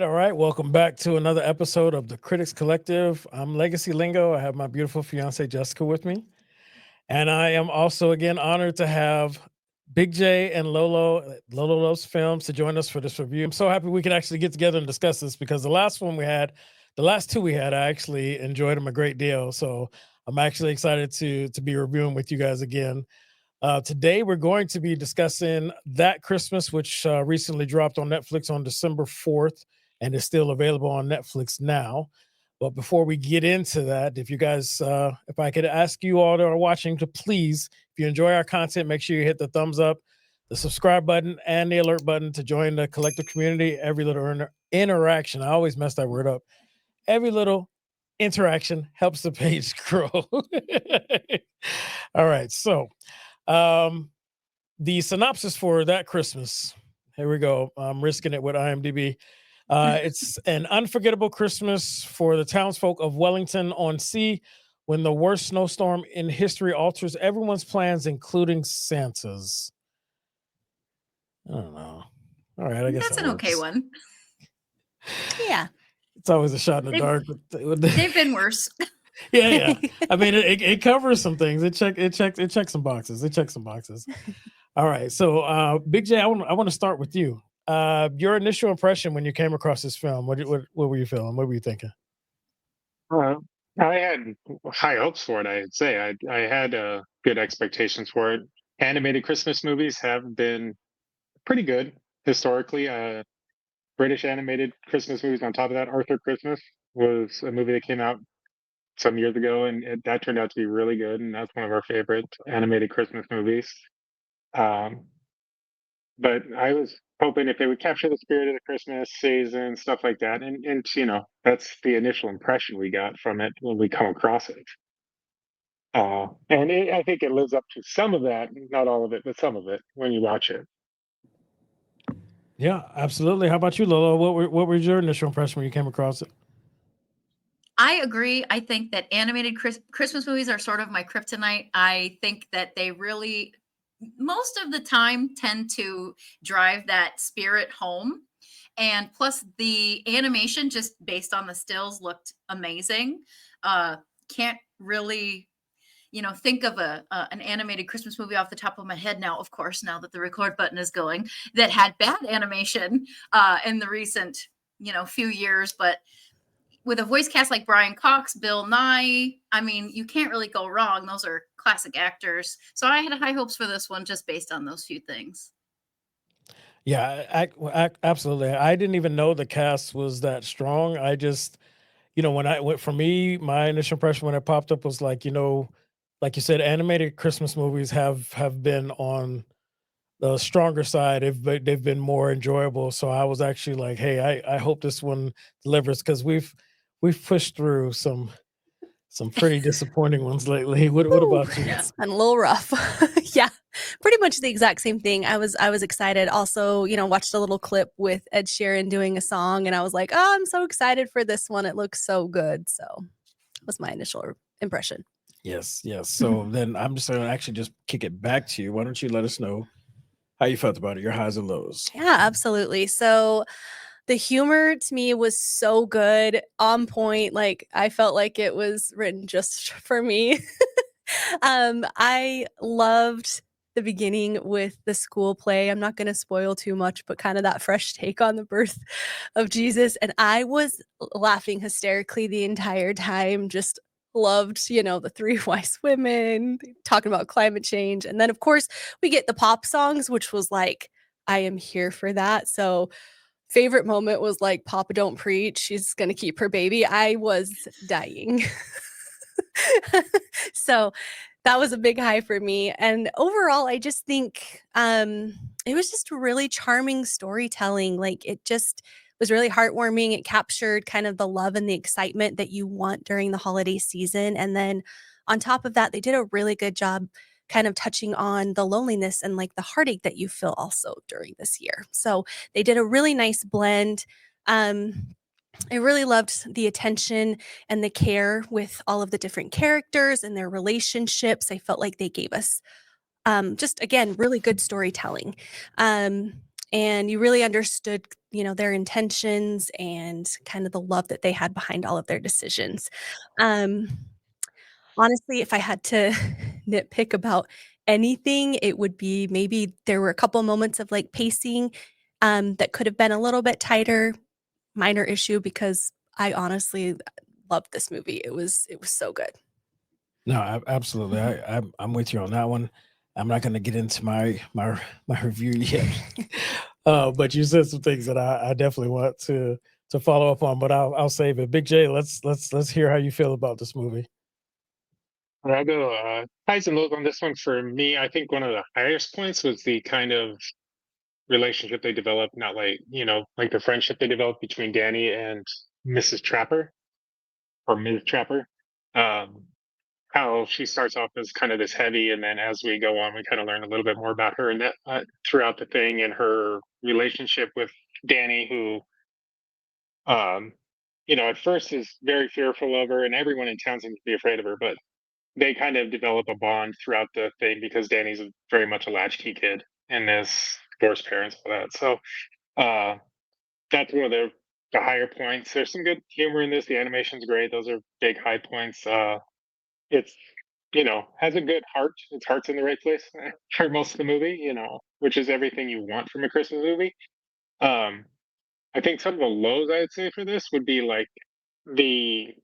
all right. Welcome back to another episode of the Critics Collective. I'm Legacy Lingo. I have my beautiful fiance Jessica with me, and I am also again honored to have Big J and Lolo Loves Films to join us for this review. I'm so happy we could actually get together and discuss this because the last two we had, I actually enjoyed them a great deal. So I'm actually excited to be reviewing with you guys again. Today, we're going to be discussing That Christmas, which recently dropped on Netflix on December 4th and is still available on Netflix now. But before we get into that, if you guys, if I could ask you all that are watching to please, if you enjoy our content, make sure you hit the thumbs up, the subscribe button, and the alert button to join the collective community. Every little interaction, I always mess that word up. Every little interaction helps the page grow. All right, so the synopsis for That Christmas. Here we go. I'm risking it with IMDb. It's an unforgettable Christmas for the townsfolk of Wellington on Sea when the worst snowstorm in history alters everyone's plans, including Santa's. I don't know. All right, I guess That's that an works. okay one. Yeah. It's always a shot in the dark. They've been worse. Yeah. I mean, it covers some things. It checks some boxes. It checks some boxes. All right. So, Big J, I want to start with you. Your initial impression when you came across this film. What were you feeling? What were you thinking? Uh, I had high hopes for it. I'd say I had good expectations for it. Animated Christmas movies have been pretty good historically. British animated Christmas movies. On top of that, Arthur Christmas was a movie that came out some years ago, and that turned out to be really good. And that's one of our favorite animated Christmas movies. Um, but I was hoping if they would capture the spirit of the Christmas season, stuff like that, and that's the initial impression we got from it when we come across it. I think it lives up to some of that, not all of it, but some of it when you watch it. Yeah, absolutely. How about you, Lolo? What was your initial impression when you came across it? I agree. I think that animated Christmas movies are sort of my kryptonite. I think that they really, most of the time, tend to drive that spirit home. And plus, the animation, just based on the stills, looked amazing. Can't really think of an animated Christmas movie off the top of my head now, of course, now that the record button is going, that had bad animation in the recent few years. But with a voice cast like Brian Cox, Bill Nighy, I mean, you can't really go wrong. Those are classic actors. So I had high hopes for this one just based on those few things. Yeah, absolutely. I didn't even know the cast was that strong. I just, for me, my initial impression when it popped up was like, like you said, animated Christmas movies have been on the stronger side. They've been more enjoyable. So I was actually like, hey, I hope this one delivers because we've pushed through some pretty disappointing ones lately. What about you? It's been a little rough. Yeah, pretty much the exact same thing. I was excited. Also, watched a little clip with Ed Sheeran doing a song, and I was like, oh, I'm so excited for this one. It looks so good. So was my initial impression. Yes. So then I'm just going to actually just kick it back to you. Why don't you let us know how you felt about it, your highs and lows? Yeah, absolutely. So the humor to me was so good, on point. Like I felt like it was written just for me. I loved the beginning with the school play. I'm not going to spoil too much, but kind of that fresh take on the birth of Jesus. And I was laughing hysterically the entire time. Just loved, the three wise women talking about climate change. And then, of course, we get the pop songs, which was like, I am here for that. So, favorite moment was like, Papa don't preach. She's going to keep her baby. I was dying. So that was a big high for me. And overall, I just think it was just really charming storytelling. Like it just was really heartwarming. It captured kind of the love and the excitement that you want during the holiday season. And then on top of that, they did a really good job kind of touching on the loneliness and like the heartache that you feel also during this year. So they did a really nice blend. I really loved the attention and the care with all of the different characters and their relationships. I felt like they gave us just, again, really good storytelling. And you really understood their intentions and kind of the love that they had behind all of their decisions. Um, Honestly, if I had to nitpick about anything, it would be maybe there were a couple moments of like pacing that could have been a little bit tighter, minor issue because I honestly loved this movie. It was so good. No, absolutely. I'm with you on that one. I'm not going to get into my review yet, but you said some things that I definitely want to follow up on, but I'll save it. Big J, let's hear how you feel about this movie. I'll go highs and lows on this one. For me, I think one of the highest points was the kind of relationship they developed, not like, like the friendship they developed between Danny and Mrs. Trapper or Ms. Trapper. Um, how she starts off as kind of this heavy, and then as we go on, we kind of learn a little bit more about her and that throughout the thing, and her relationship with Danny, who, at first is very fearful of her, and everyone in town seems to be afraid of her, but they kind of develop a bond throughout the thing because Danny's very much a latchkey kid and his divorced parents, all that. So uh, that's one of the higher points. There's some good humor in this. The animation's great. Those are big high points. It's has a good heart. Its heart's in the right place for most of the movie. Which is everything you want from a Christmas movie. Um, I think some of the lows I'd say for this would be like the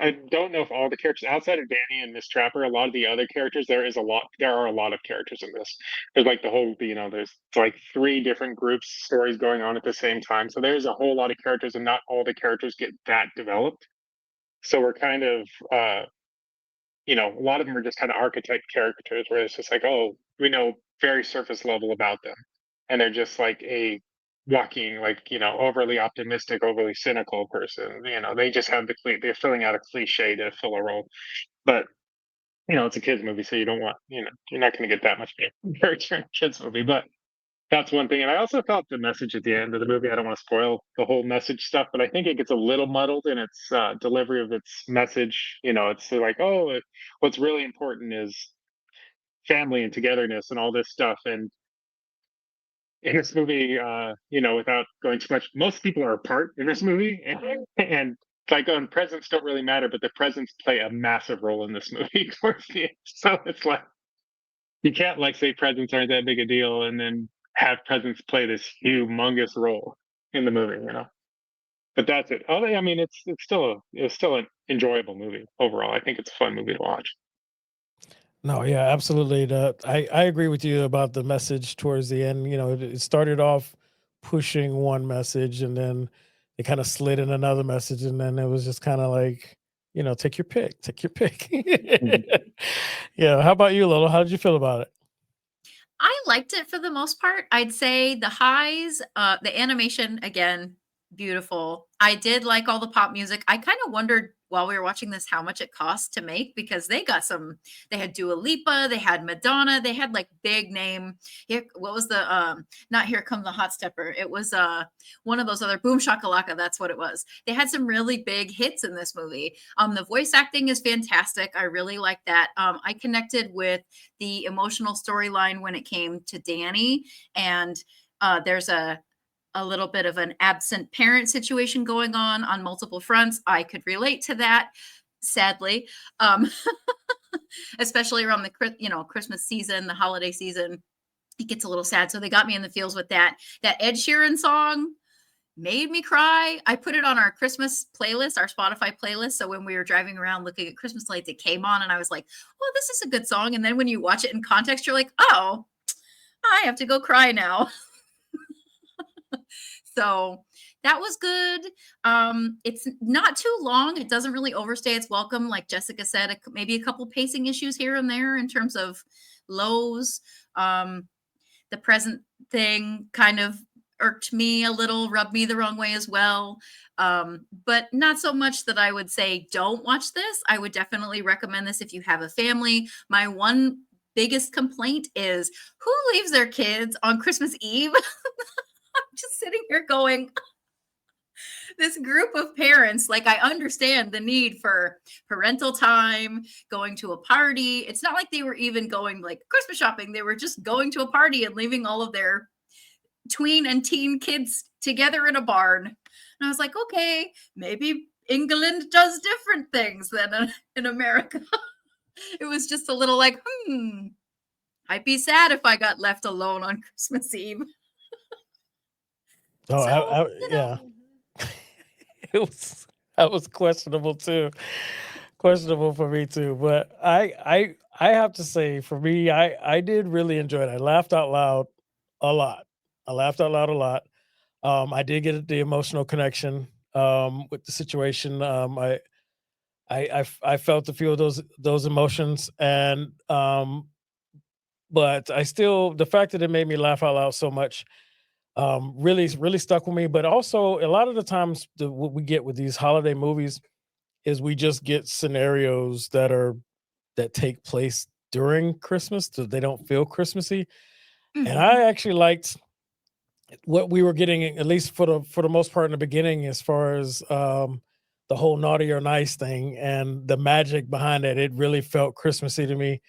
I don't know if all the characters outside of Danny and Miss Trapper, a lot of the other characters, there are a lot of characters in this. There's like the whole, there's like three different groups, stories going on at the same time. So there's a whole lot of characters, and not all the characters get that developed. So we're kind of, a lot of them are just kind of archetype characters where it's just like, oh, we know very surface level about them. And they're just like a walking, like, overly optimistic, overly cynical person. They just have they're filling out a cliche to fill a role. But, it's a kids movie, so you don't want, you're not going to get that much character in a kids movie. But that's one thing. And I also felt the message at the end of the movie, I don't want to spoil the whole message stuff, but I think it gets a little muddled in its delivery of its message. It's like, oh, what's really important is family and togetherness and all this stuff. And in this movie, without going too much, most people are apart in this movie. And like, presents don't really matter, but the presents play a massive role in this movie towards the end. So it's like, you can't like say presents aren't that big a deal and then have presents play this humongous role in the movie, But that's it. Oh, I mean, it's still an enjoyable movie overall. I think it's a fun movie to watch. No, yeah, absolutely. I agree with you about the message towards the end. It started off pushing one message, and then it kind of slid in another message, and then it was just kind of like, take your pick, take your pick. Yeah. How about you, Lolo? How did you feel about it? I liked it for the most part. I'd say the highs, the animation, again, beautiful. I did like all the pop music. I kind of wondered while we were watching this how much it cost to make, because they had Dua Lipa, they had Madonna, they had like big name. What was the not Here Come the Hot Stepper? It was one of those other Boom Shakalaka, that's what it was. They had some really big hits in this movie. The voice acting is fantastic. I really like that. I connected with the emotional storyline when it came to Danny, and there's a little bit of an absent parent situation going on multiple fronts. I could relate to that, sadly, especially around the Christmas season, the holiday season. It gets a little sad, so they got me in the feels with that. That Ed Sheeran song made me cry. I put it on our Christmas playlist, our Spotify playlist. So when we were driving around looking at Christmas lights, it came on, and I was like, "Oh, this is a good song." And then when you watch it in context, you're like, "Oh, I have to go cry now." So that was good. It's not too long. It doesn't really overstay its welcome. Like Jessica said, maybe a couple pacing issues here and there in terms of lows. The present thing kind of irked me a little, rubbed me the wrong way as well. But not so much that I would say don't watch this. I would definitely recommend this if you have a family. My one biggest complaint is, who leaves their kids on Christmas Eve? I'm just sitting here going, this group of parents, like, I understand the need for parental time, going to a party. It's not like they were even going like Christmas shopping. They were just going to a party and leaving all of their tween and teen kids together in a barn. And I was like, okay, maybe England does different things than in America. It was just a little like, I'd be sad if I got left alone on Christmas Eve. Oh, So, yeah. That was questionable too. Questionable for me too. But I have to say, for me, I did really enjoy it. I laughed out loud a lot. I laughed out loud a lot. I did get the emotional connection with the situation. I felt a few of those emotions, and but I still, the fact that it made me laugh out loud so much really stuck with me. But also, a lot of the times, what we get with these holiday movies is we just get scenarios that take place during Christmas, so they don't feel Christmassy. And I actually liked what we were getting, at least for the most part in the beginning, as far as the whole naughty or nice thing and the magic behind it. It really felt Christmassy to me,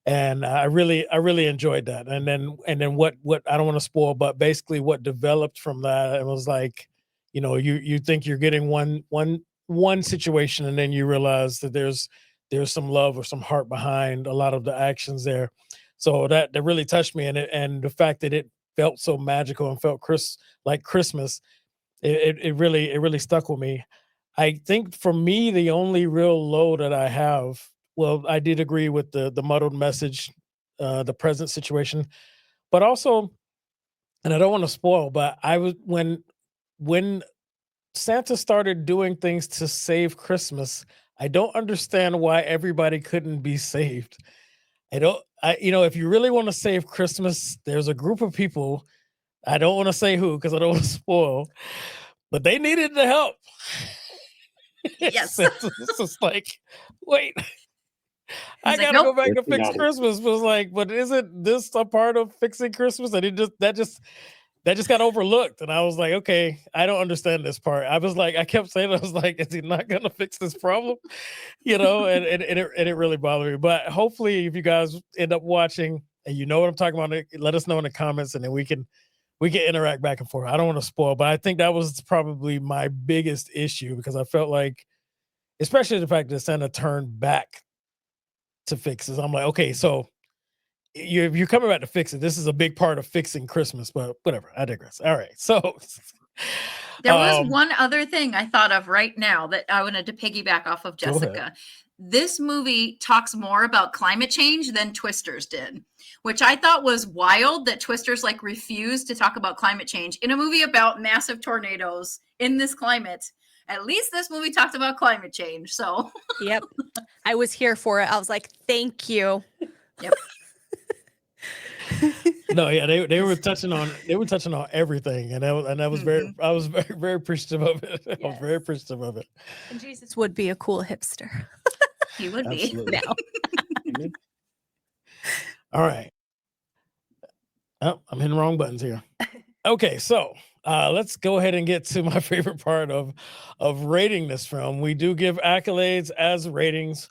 and I really enjoyed that. And then what I don't want to spoil, but basically what developed from that, it was like, you think you're getting one situation, and then you realize that there's some love or some heart behind a lot of the actions there. So that really touched me, and the fact that it felt so magical and felt like Christmas, it really stuck with me. I think for me, the only real low that I have, well, I did agree with the muddled message, the present situation, but also, and I don't want to spoil, but I was when Santa started doing things to save Christmas, I don't understand why everybody couldn't be saved. If you really want to save Christmas, there's a group of people. I don't want to say who because I don't want to spoil, but they needed the help. yes. It's just like, wait, I like, gotta "Nope." go back and It's fix not- Christmas. Was like, but isn't this a part of fixing Christmas? And that just got overlooked. And I was like, okay, I don't understand this part. I kept saying, I was like, is he not gonna fix this problem? And it really bothered me. But hopefully, if you guys end up watching and you know what I'm talking about, let us know in the comments, and then we can interact back and forth. I don't want to spoil, but I think that was probably my biggest issue, because I felt like, especially the fact that Santa turned back to fix this. I'm like, okay, so you're coming back to fix it. This is a big part of fixing Christmas, but whatever. I digress. All right, so There was one other thing I thought of right now that I wanted to piggyback off of Go ahead. Jessica. This movie talks more about climate change than Twisters did, which I thought was wild, that Twisters like refused to talk about climate change in a movie about massive tornadoes in this climate. At least this movie talked about climate change. So Yep. I was here for it. I was like, thank you. Yep. No, yeah, they were touching on everything, and that was very, I was very, very appreciative of it. I was very Yes. appreciative of it. And Jesus would be a cool hipster. he would be. Absolutely. now. All right. Oh, I'm hitting the wrong buttons here. Okay, so let's go ahead and get to my favorite part of rating this film. We do give accolades as ratings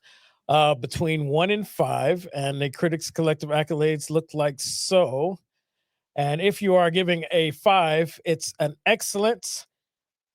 between 1 and 5, and the critics' collective accolades look like so. And if you are giving a 5, it's an excellent,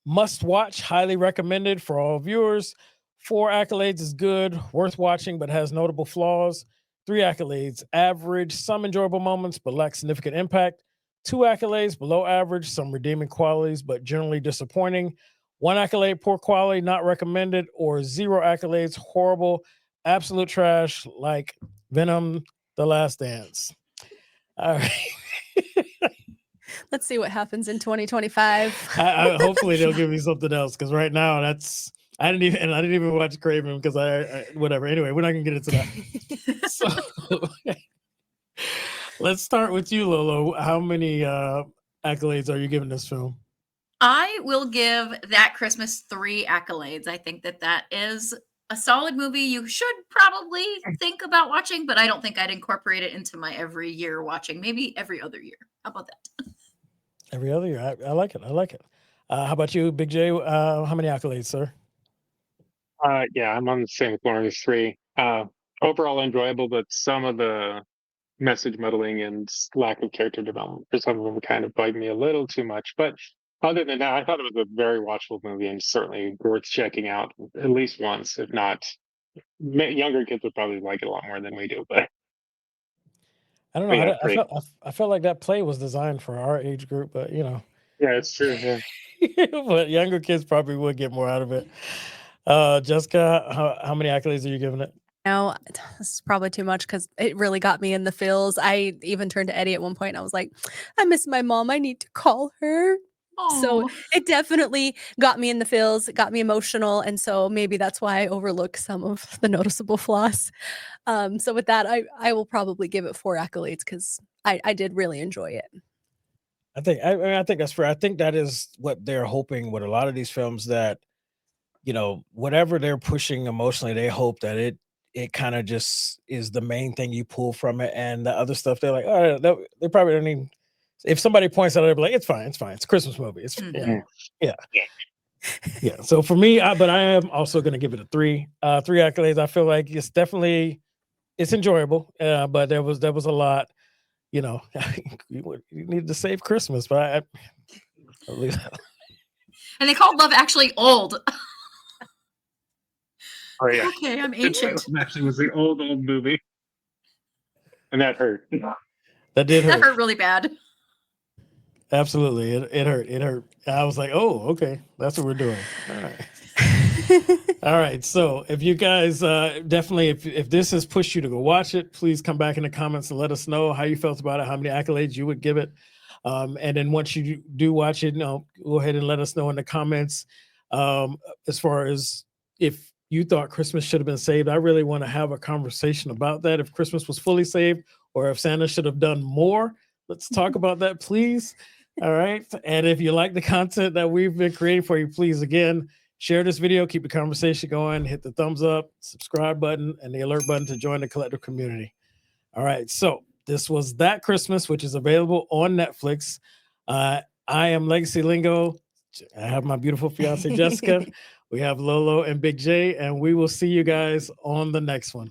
must watch, highly recommended for all viewers. 4 accolades is good, worth watching, but has notable flaws. 3 accolades, average, some enjoyable moments, but lacks significant impact. 2 accolades, below average, some redeeming qualities, but generally disappointing. 1 accolade, poor quality, not recommended, or 0 accolades, horrible, absolute trash, like Venom: The Last Dance. All right. Let's see what happens in 2025. Hopefully they'll give me something else, because right now I didn't even watch Craven because I whatever. Anyway, we're not gonna get into that. So let's start with you, Lolo. How many accolades are you giving this film? I will give That Christmas 3 accolades. I think that is a solid movie you should probably think about watching, but I don't think I'd incorporate it into my every year watching. Maybe every other year. How about that? Every other year. I like it. I like it. How about you, Big J? How many accolades, sir? Yeah, I'm on the same with one of the 3. Overall enjoyable, but some of the message muddling and lack of character development for some of them kind of bugged me a little too much. But other than that, I thought it was a very watchable movie and certainly worth checking out at least once, if not. Younger kids would probably like it a lot more than we do, but I don't know. yeah, I great. I felt like that play was designed for our age group, but Yeah, it's true. Yeah. but younger kids probably would get more out of it. Jessica, how many accolades are you giving it? No, this is probably too much because it really got me in the feels. I even turned to Eddie at one point and I was like, I miss my mom. I need to call her. So Oh, it definitely got me in the feels, it got me emotional. And so maybe that's why I overlook some of the noticeable flaws. So with that, I will probably give it 4 accolades because I did really enjoy it. I think that's fair. I think that is what they're hoping with a lot of these films, that whatever they're pushing emotionally, they hope that it kind of just is the main thing you pull from it, and the other stuff they're like, oh, they probably don't even. If somebody points out, they'll be like, it's fine, it's a Christmas movie. It's Mhm. yeah. So for me, but I am also going to give it a 3. 3 accolades. I feel like it's enjoyable, but there was a lot. You need to save Christmas, but I'll leave that. And they called Love Actually old. Oh yeah. Okay, I'm It ancient. actually was the old movie, and that hurt. That did That hurt. hurt really bad. Absolutely, it hurt. It hurt. I was like, oh, okay, that's what we're doing. All right. All right. So if you guys definitely, if this has pushed you to go watch it, please come back in the comments and let us know how you felt about it, how many accolades you would give it. And then once you do watch it, go ahead and let us know in the comments. As far as if you thought Christmas should have been saved, I really want to have a conversation about that. If Christmas was fully saved, or if Santa should have done more, let's talk about that, please. All right. And if you like the content that we've been creating for you, please, again, share this video, keep the conversation going, hit the thumbs up, subscribe button, and the alert button to join the collective community. All right. So this was That Christmas, which is available on Netflix. I am Legacy Lingo. I have my beautiful fiance, Jessica. We have Lolo and Big J, and we will see you guys on the next one.